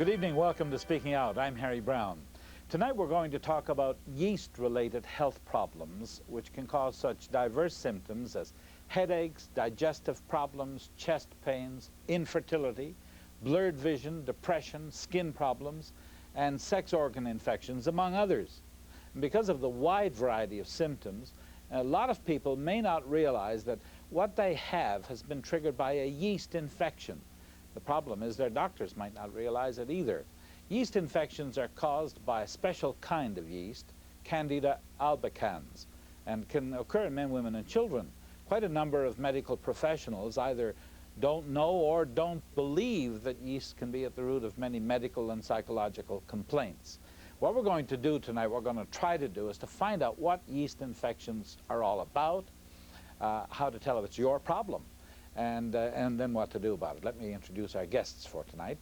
Good evening, welcome to Speaking Out. I'm Harry Brown. Tonight we're going to talk about yeast-related health problems which can cause such diverse symptoms as headaches, digestive problems, chest pains, infertility, blurred vision, depression, skin problems, and sex organ infections, among others. And because of the wide variety of symptoms, a lot of people may not realize that what they have has been triggered by a yeast infection. The problem is their doctors might not realize it either. Yeast infections are caused by a special kind of yeast, Candida albicans, and can occur in men, women, and children. Quite a number of medical professionals either don't know or don't believe that yeast can be at the root of many medical and psychological complaints. What we're going to do tonight, we're going to try to do, is to find out what yeast infections are all about, how to tell if it's your problem, and then what to do about it. Let me introduce our guests for tonight.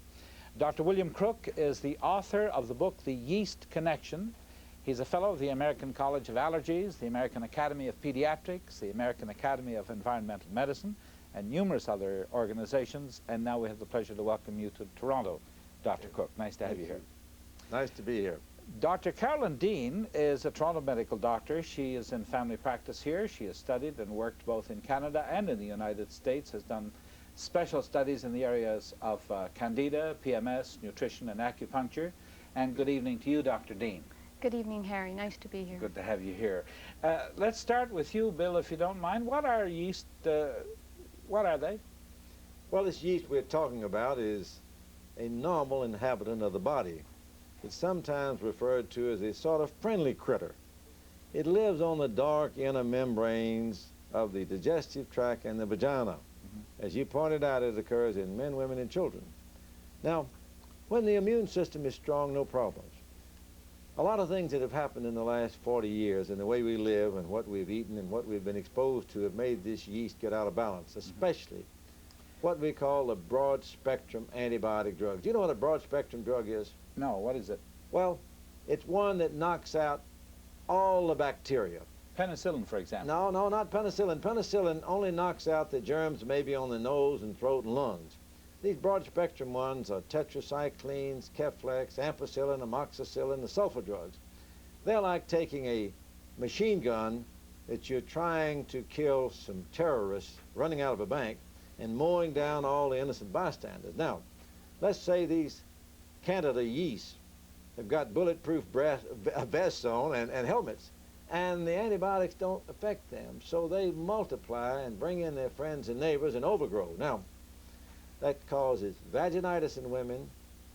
Dr. William Crook is the author of the book, The Yeast Connection. He's a fellow of the American College of Allergies, the American Academy of Pediatrics, the American Academy of Environmental Medicine, and numerous other organizations. And now we have the pleasure to welcome you to Toronto, Dr. Crook. Nice to have you here. Nice to be here. Dr. Carolyn Dean is a Toronto medical doctor. She is in family practice here. She has studied and worked both in Canada and in the United States, has done special studies in the areas of Candida, PMS, nutrition, and acupuncture. And good evening to you, Dr. Dean. Good evening, Harry. Nice to be here. Good to have you here. Let's start with you, Bill, if you don't mind. What are yeast, what are they? Well, this yeast we're talking about is a normal inhabitant of the body. It's sometimes referred to as a sort of friendly critter. It lives on the dark inner membranes of the digestive tract and the vagina. As you pointed out, it occurs in men, women, and children. Now, when the immune system is strong, no problems. A lot of things that have happened in the last 40 years and the way we live and what we've eaten and what we've been exposed to have made this yeast get out of balance, especially what we call the broad-spectrum antibiotic drugs. Do you know what a broad-spectrum drug is? No, what is it? Well, it's one that knocks out all the bacteria. Penicillin, for example. No, not penicillin. Penicillin only knocks out the germs maybe on the nose and throat and lungs. These broad-spectrum ones are tetracyclines, Keflex, ampicillin, amoxicillin, the sulfur drugs. They're like taking a machine gun that you're trying to kill some terrorists running out of a bank and mowing down all the innocent bystanders. Now, let's say these Candida yeast have got bulletproof vests on and helmets, and the antibiotics don't affect them, so they multiply and bring in their friends and neighbors and overgrow. Now, that causes vaginitis in women,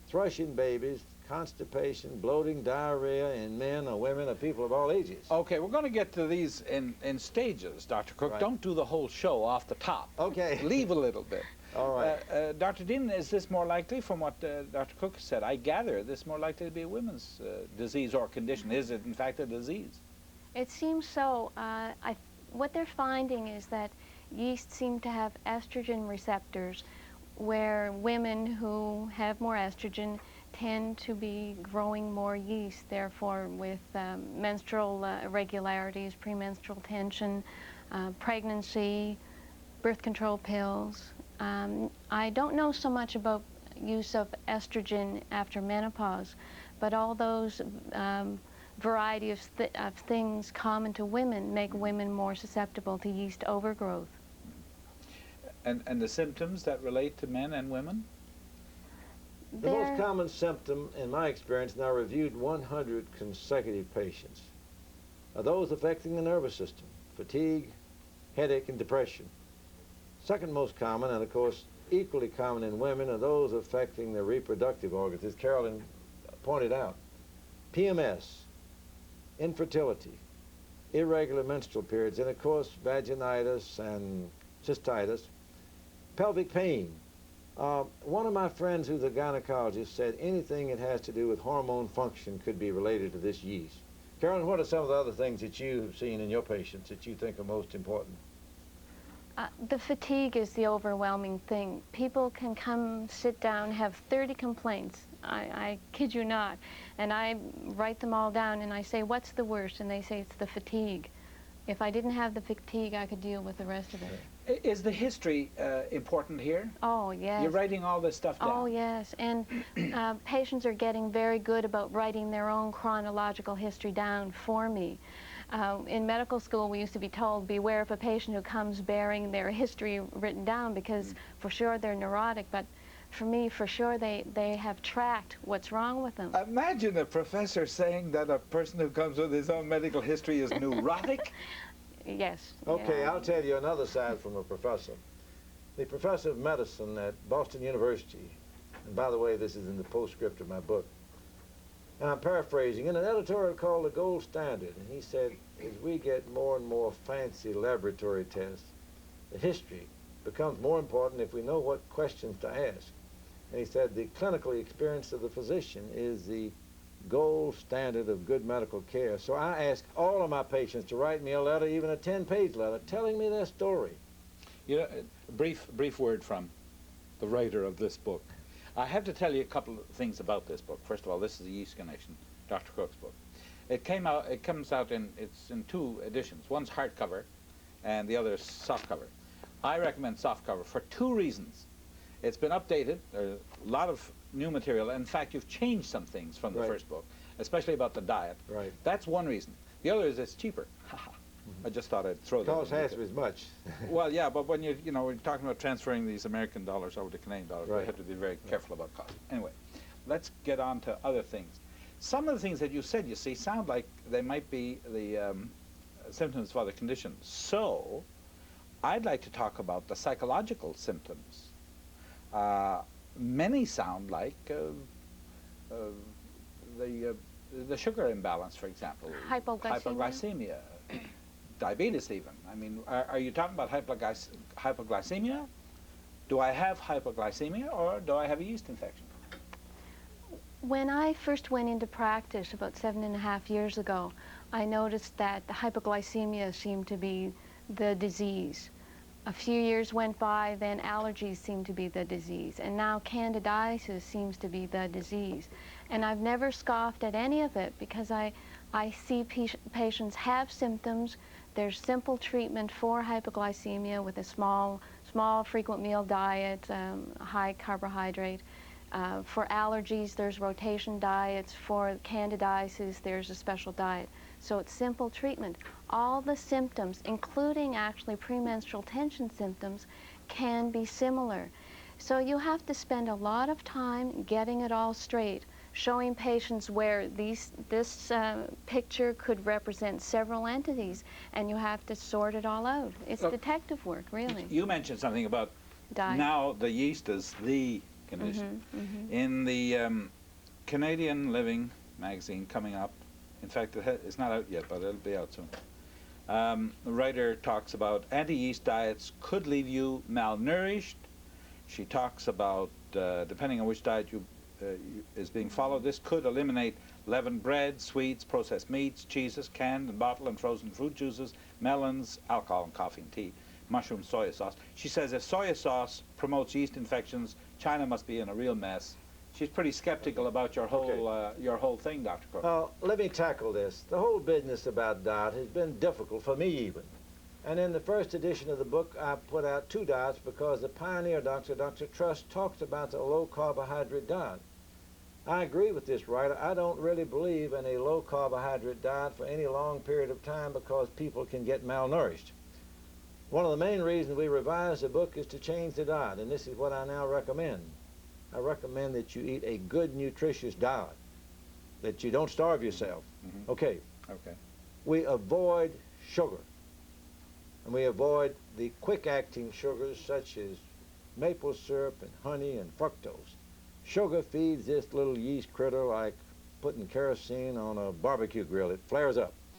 thrush in babies, constipation, bloating, diarrhea in men or women or people of all ages. Okay, we're going to get to these in stages, Dr. Crook. Right. Don't do the whole show off the top. Okay. Leave a little bit. All right. Dr. Dean, is this more likely, from what Dr. Crook said, I gather this more likely to be a women's disease or condition? Is it, in fact, a disease? It seems so. What they're finding is that yeast seem to have estrogen receptors, where women who have more estrogen tend to be growing more yeast, therefore with menstrual irregularities, premenstrual tension, pregnancy, birth control pills. I don't know so much about use of estrogen after menopause, but all those variety of things common to women make women more susceptible to yeast overgrowth. And the symptoms that relate to men and women? The most common symptom, in my experience, and I reviewed 100 consecutive patients, are those affecting the nervous system: fatigue, headache, and depression. Second most common, and of course equally common in women, are those affecting the reproductive organs, as Carolyn pointed out: PMS, infertility, irregular menstrual periods, and of course vaginitis and cystitis, pelvic pain. One of my friends who's a gynecologist said anything that has to do with hormone function could be related to this yeast. Carolyn, what are some of the other things that you have seen in your patients that you think are most important? The fatigue is the overwhelming thing. People can come, sit down, have 30 complaints. I kid you not. And I write them all down and I say, what's the worst? And they say it's the fatigue. If I didn't have the fatigue, I could deal with the rest of it. Is the history important here? Oh, yes. You're writing all this stuff down. Oh, yes. And patients are getting very good about writing their own chronological history down for me. In medical school, we used to be told, beware of a patient who comes bearing their history written down, because for sure they're neurotic, but for me, for sure, they have tracked what's wrong with them. Imagine a professor saying that a person who comes with his own medical history is neurotic. Yes. Okay, yeah. I'll tell you another side from a professor. The professor of medicine at Boston University, and by the way, this is in the postscript of my book, and I'm paraphrasing, in an editorial called The Gold Standard, and he said, as we get more and more fancy laboratory tests, the history becomes more important if we know what questions to ask. And he said, the clinical experience of the physician is the gold standard of good medical care. So I ask all of my patients to write me a letter, even a 10-page letter, telling me their story. You know, brief word from the writer of this book. I have to tell you a couple of things about this book. First of all, this is the Yeast Connection, Dr. Crook's book. It comes out it's in 2 editions. One's hardcover, and the other is softcover. I recommend softcover for 2 reasons. It's been updated. There's a lot of new material. In fact, you've changed some things from the first book, especially about the diet. Right. That's one reason. The other is it's cheaper. I just thought I'd throw that. Costs half as much. Well, yeah, but when we're talking about transferring these American dollars over to Canadian dollars, we have to be very careful about cost. Anyway, let's get on to other things. Some of the things that you said, you see, sound like they might be the symptoms of other conditions. So, I'd like to talk about the psychological symptoms. Many sound like the sugar imbalance, for example. Hypoglycemia. Diabetes even. I mean, are you talking about hypoglycemia? Do I have hypoglycemia, or do I have a yeast infection? When I first went into practice about 7.5 years ago, I noticed that the hypoglycemia seemed to be the disease. A few years went by, then allergies seemed to be the disease, and now candidiasis seems to be the disease. And I've never scoffed at any of it, because I see patients have symptoms. There's simple treatment for hypoglycemia with a small frequent meal diet, high carbohydrate. For allergies, there's rotation diets. For candidiasis, there's a special diet. So it's simple treatment. All the symptoms, including actually premenstrual tension symptoms, can be similar. So you have to spend a lot of time getting it all straight, showing patients where this picture could represent several entities, and you have to sort it all out. It's detective work, really. You mentioned something about Diet. Now the yeast is the condition. In the Canadian Living magazine coming up, in fact, it's not out yet, but it'll be out soon. The writer talks about anti-yeast diets could leave you malnourished. She talks about, depending on which diet is being followed, this could eliminate leavened bread, sweets, processed meats, cheeses, canned and bottled and frozen fruit juices, melons, alcohol and coffee and tea, mushroom soya sauce. She says if soya sauce promotes yeast infections, China must be in a real mess. She's pretty skeptical about your whole thing, Dr. Crook. Well, let me tackle this. The whole business about diet has been difficult for me even. And in the first edition of the book, I put out 2 diets because the pioneer doctor, Dr. Trust, talked about the low-carbohydrate diet. I agree with this writer. I don't really believe in a low-carbohydrate diet for any long period of time because people can get malnourished. One of the main reasons we revised the book is to change the diet, and this is what I now recommend. I recommend that you eat a good, nutritious diet, that you don't starve yourself. Okay. We avoid sugar, and we avoid the quick-acting sugars such as maple syrup and honey and fructose. Sugar feeds this little yeast critter like putting kerosene on a barbecue grill. It flares up.